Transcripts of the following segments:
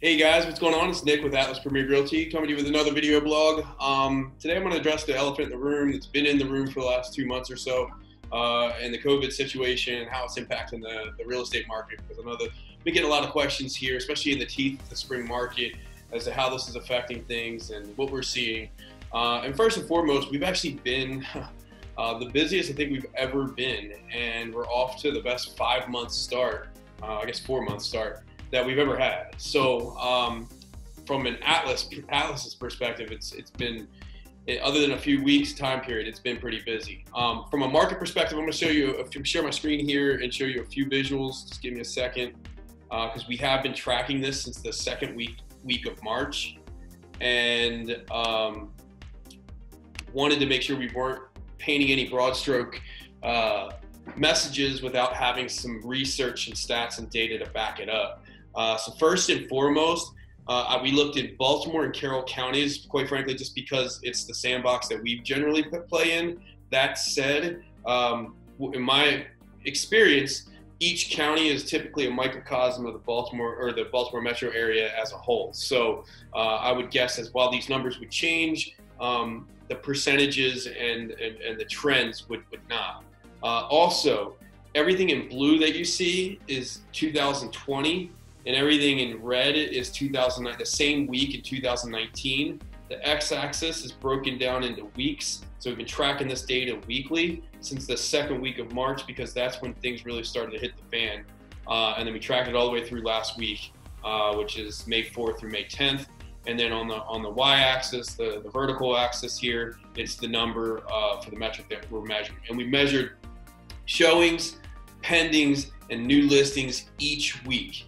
Hey guys, what's going on? It's Nick with Atlas Premier Realty coming to you with another video blog. Today I'm going to address the elephant in the room that's been in the room for the last 2 months or so, and the COVID situation and how it's impacting the real estate market. Because I know that we get a lot of questions here, especially in the teeth of the spring market, as to how this is affecting things and what we're seeing. And first and foremost, we've actually been the busiest I think we've ever been, and we're off to the best 5-month start, I guess 4-month start that we've ever had. So from an Atlas's perspective, it's been, other than a few weeks time period, it's been pretty busy. From a market perspective, I'm going to show you, share my screen here and show you a few visuals. Just give me a second, because we have been tracking this since the second week of March, and wanted to make sure we weren't painting any broad stroke messages without having some research and stats and data to back it up. So first and foremost, we looked at Baltimore and Carroll counties, quite frankly, just because it's the sandbox that we generally play in. That said, in my experience, each county is typically a microcosm of the Baltimore metro area as a whole. So I would guess as while these numbers would change, the percentages and the trends would not. Also, everything in blue that you see is 2020. And everything in red is 2009, the same week in 2019. The x-axis is broken down into weeks. So we've been tracking this data weekly since the second week of March, because that's when things really started to hit the fan. And then we tracked it all the way through last week, which is May 4th through May 10th. And then on the y-axis, the vertical axis here, it's the number for the metric that we're measuring. And we measured showings, pendings, and new listings each week.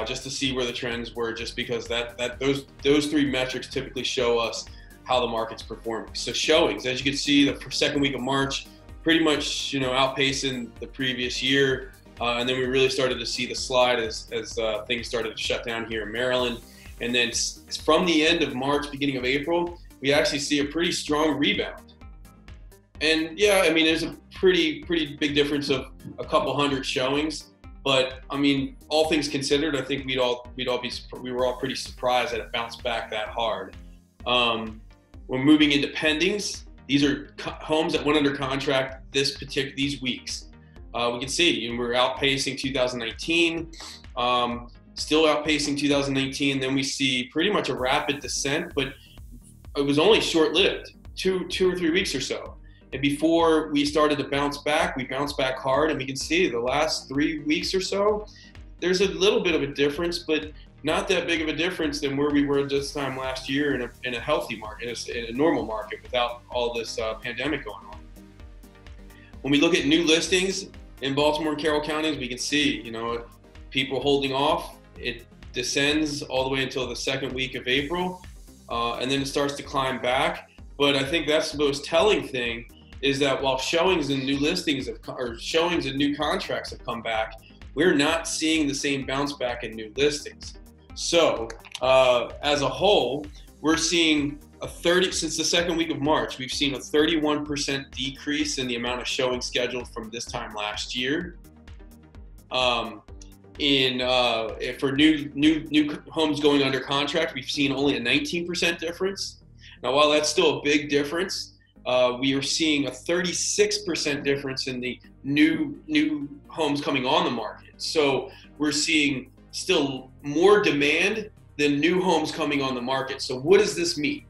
Just to see where the trends were, just because those three metrics typically show us how the market's performing. So showings, as you can see, the second week of March, pretty much outpacing the previous year, and then we really started to see the slide as things started to shut down here in Maryland. And then from the end of March, beginning of April, we actually see a pretty strong rebound. And yeah, I mean, there's a pretty big difference of a couple hundred showings. But I mean, all things considered, I think we were all pretty surprised that it bounced back that hard. We're moving into pendings. These are homes that went under contract these weeks. We can see, and we're outpacing 2019, still outpacing 2019. Then we see pretty much a rapid descent, but it was only short-lived, two or 3 weeks or so. And before we started to bounce back, we bounced back hard, and we can see the last 3 weeks or so, there's a little bit of a difference, but not that big of a difference than where we were this time last year in a healthy market, in a normal market without all this pandemic going on. When we look at new listings in Baltimore and Carroll counties, we can see, people holding off. It descends all the way until the second week of April, and then it starts to climb back. But I think that's the most telling thing, is that while showings and new listings showings and new contracts have come back, we're not seeing the same bounce back in new listings. So as a whole, we're seeing since the second week of March, we've seen a 31% decrease in the amount of showings scheduled from this time last year. For new homes going under contract, we've seen only a 19% difference. Now, while that's still a big difference, we are seeing a 36% difference in the new homes coming on the market. So we're seeing still more demand than new homes coming on the market. So what does this mean?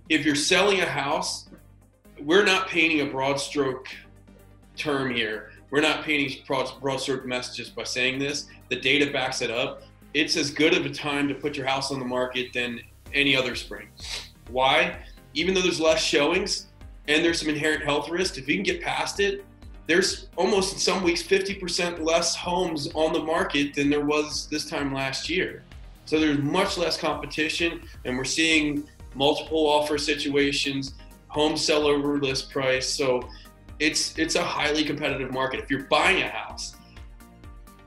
If you're selling a house, we're not painting a broad stroke term here. We're not painting broad stroke messages by saying this. The data backs it up. It's as good of a time to put your house on the market than any other spring. Why? Even though there's less showings and there's some inherent health risk, if you can get past it, there's almost in some weeks 50% less homes on the market than there was this time last year. So there's much less competition, and we're seeing multiple offer situations, homes sell over list price. So it's a highly competitive market. If you're buying a house,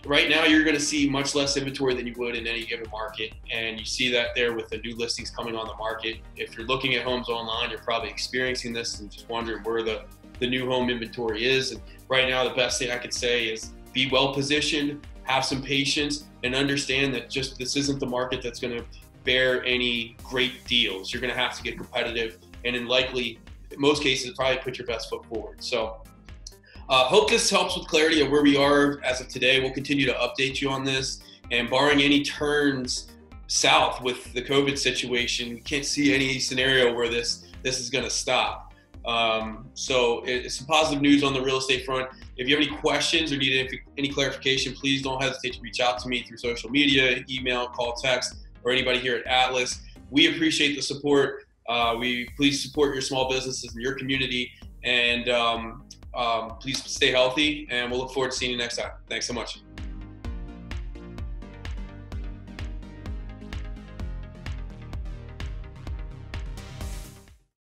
right now you're going to see much less inventory than you would in any given market, and you see that there with the new listings coming on the market. If you're looking at homes online, you're probably experiencing this and just wondering where the new home inventory is. And right now, the best thing I could say is be well positioned, have some patience, and understand that just this isn't the market that's going to bear any great deals. You're going to have to get competitive, and in most cases, probably put your best foot forward. So hope this helps with clarity of where we are as of today. We'll continue to update you on this, and barring any turns south with the COVID situation, we can't see any scenario where this is going to stop. So it's some positive news on the real estate front. If you have any questions or need any clarification, please don't hesitate to reach out to me through social media, email, call, text, or anybody here at Atlas. We appreciate the support. Please support your small businesses in your community, and please stay healthy, and we'll look forward to seeing you next time. Thanks so much.